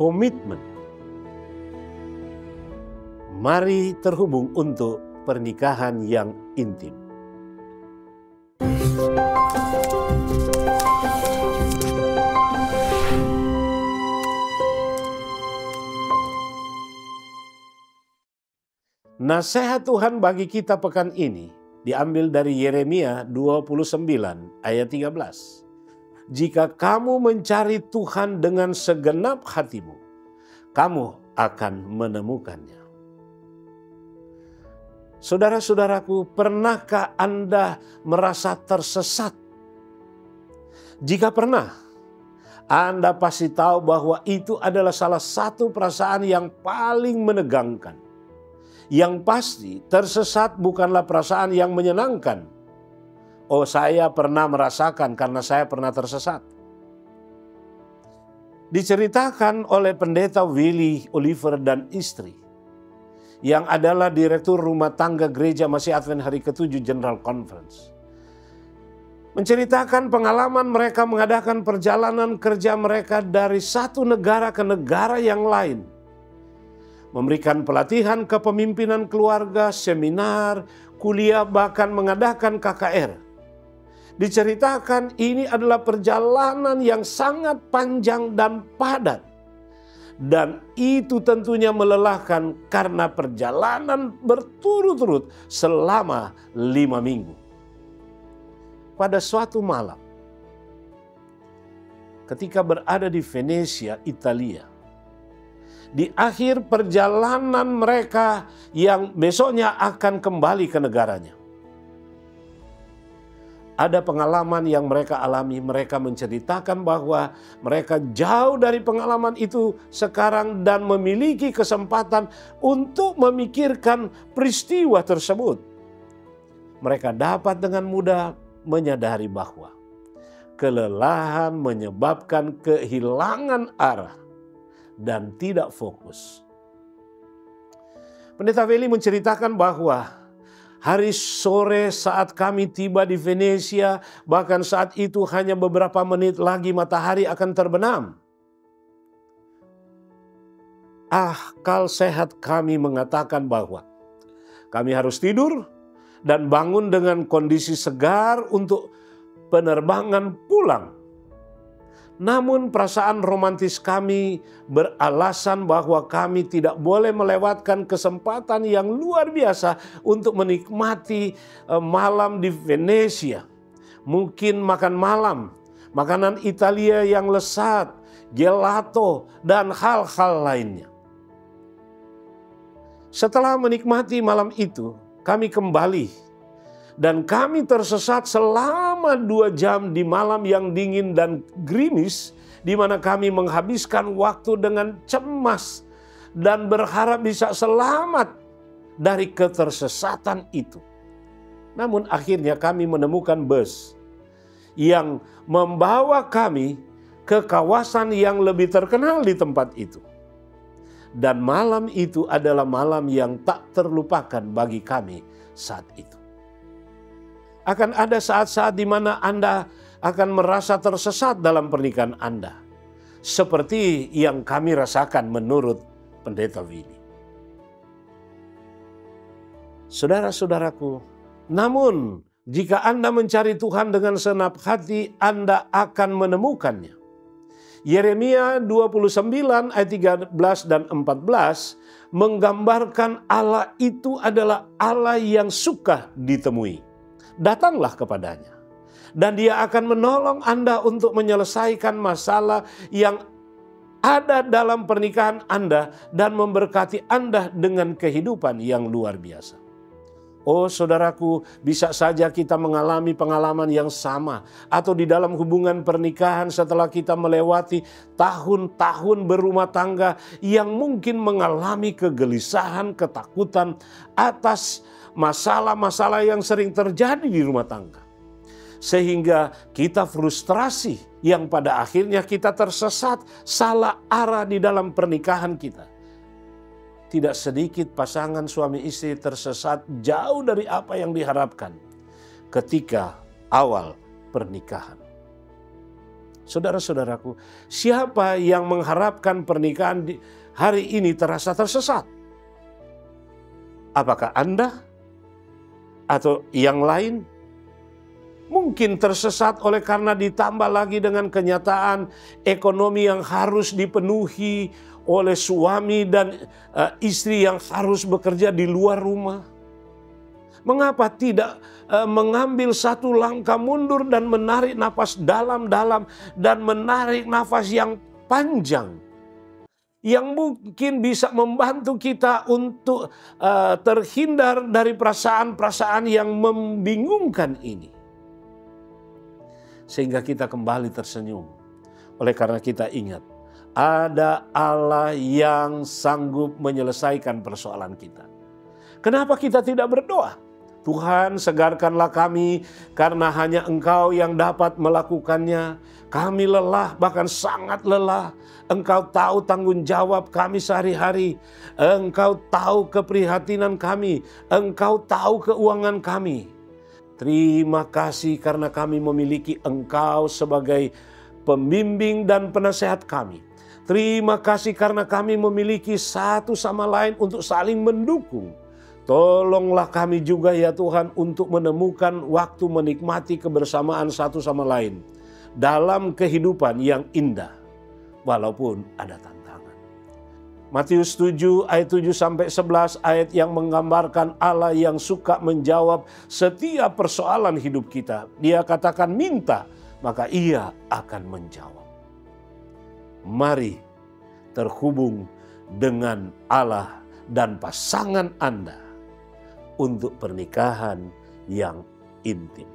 komitmen. Mari terhubung untuk pernikahan yang intim. Nasihat Tuhan bagi kita pekan ini diambil dari Yeremia 29 ayat 13. Jika kamu mencari Tuhan dengan segenap hatimu, kamu akan menemukannya. Saudara-saudaraku, pernahkah Anda merasa tersesat? Jika pernah, Anda pasti tahu bahwa itu adalah salah satu perasaan yang paling menegangkan. Yang pasti, tersesat bukanlah perasaan yang menyenangkan. Oh, saya pernah merasakan karena saya pernah tersesat. Diceritakan oleh pendeta Willie Oliver dan istri, yang adalah direktur rumah tangga gereja Masih Advent Hari ke-7 General Conference. Menceritakan pengalaman mereka mengadakan perjalanan kerja mereka dari satu negara ke negara yang lain. Memberikan pelatihan kepemimpinan keluarga, seminar, kuliah, bahkan mengadakan KKR. Diceritakan ini adalah perjalanan yang sangat panjang dan padat. Dan itu tentunya melelahkan karena perjalanan berturut-turut selama 5 minggu. Pada suatu malam, ketika berada di Venesia, Italia, di akhir perjalanan mereka yang besoknya akan kembali ke negaranya, ada pengalaman yang mereka alami. Mereka menceritakan bahwa mereka jauh dari pengalaman itu sekarang dan memiliki kesempatan untuk memikirkan peristiwa tersebut. Mereka dapat dengan mudah menyadari bahwa kelelahan menyebabkan kehilangan arah dan tidak fokus. Pendeta Willie menceritakan bahwa hari sore saat kami tiba di Venesia, bahkan saat itu hanya beberapa menit lagi matahari akan terbenam. Akal sehat kami mengatakan bahwa kami harus tidur dan bangun dengan kondisi segar untuk penerbangan pulang. Namun perasaan romantis kami beralasan bahwa kami tidak boleh melewatkan kesempatan yang luar biasa untuk menikmati malam di Venesia. Mungkin makan malam, makanan Italia yang lezat, gelato, dan hal-hal lainnya. Setelah menikmati malam itu, kami kembali. Dan kami tersesat selama 2 jam di malam yang dingin dan gerimis, di mana kami menghabiskan waktu dengan cemas dan berharap bisa selamat dari ketersesatan itu. Namun akhirnya kami menemukan bus yang membawa kami ke kawasan yang lebih terkenal di tempat itu. Dan malam itu adalah malam yang tak terlupakan bagi kami saat itu. Akan ada saat-saat di mana Anda akan merasa tersesat dalam pernikahan Anda. Seperti yang kami rasakan menurut pendeta Willie. Saudara-saudaraku, namun jika Anda mencari Tuhan dengan senap hati, Anda akan menemukannya. Yeremia 29 ayat 13 dan 14 menggambarkan Allah itu adalah Allah yang suka ditemui. Datanglah kepadanya, dan Dia akan menolong Anda untuk menyelesaikan masalah yang ada dalam pernikahan Anda dan memberkati Anda dengan kehidupan yang luar biasa. Oh saudaraku, bisa saja kita mengalami pengalaman yang sama, atau di dalam hubungan pernikahan setelah kita melewati tahun-tahun berumah tangga yang mungkin mengalami kegelisahan, ketakutan atas masalah-masalah yang sering terjadi di rumah tangga. Sehingga kita frustrasi yang pada akhirnya kita tersesat, salah arah di dalam pernikahan kita. Tidak sedikit pasangan suami istri tersesat jauh dari apa yang diharapkan ketika awal pernikahan. Saudara-saudaraku, siapa yang mengharapkan pernikahan di hari ini terasa tersesat? Apakah Anda atau yang lain? Mungkin tersesat oleh karena ditambah lagi dengan kenyataan ekonomi yang harus dipenuhi oleh suami dan istri yang harus bekerja di luar rumah. Mengapa tidak mengambil satu langkah mundur dan menarik nafas dalam-dalam dan menarik nafas yang panjang, yang mungkin bisa membantu kita untuk terhindar dari perasaan-perasaan yang membingungkan ini. Sehingga kita kembali tersenyum. Oleh karena kita ingat, ada Allah yang sanggup menyelesaikan persoalan kita. Kenapa kita tidak berdoa? Tuhan, segarkanlah kami karena hanya Engkau yang dapat melakukannya. Kami lelah, bahkan sangat lelah. Engkau tahu tanggung jawab kami sehari-hari. Engkau tahu keprihatinan kami. Engkau tahu keuangan kami. Terima kasih karena kami memiliki Engkau sebagai pembimbing dan penasehat kami. Terima kasih karena kami memiliki satu sama lain untuk saling mendukung. Tolonglah kami juga ya Tuhan untuk menemukan waktu menikmati kebersamaan satu sama lain dalam kehidupan yang indah walaupun ada tantangan. Matius 7 ayat 7-11 ayat yang menggambarkan Allah yang suka menjawab setiap persoalan hidup kita. Dia katakan minta, maka Ia akan menjawab. Mari terhubung dengan Allah dan pasangan Anda untuk pernikahan yang intim.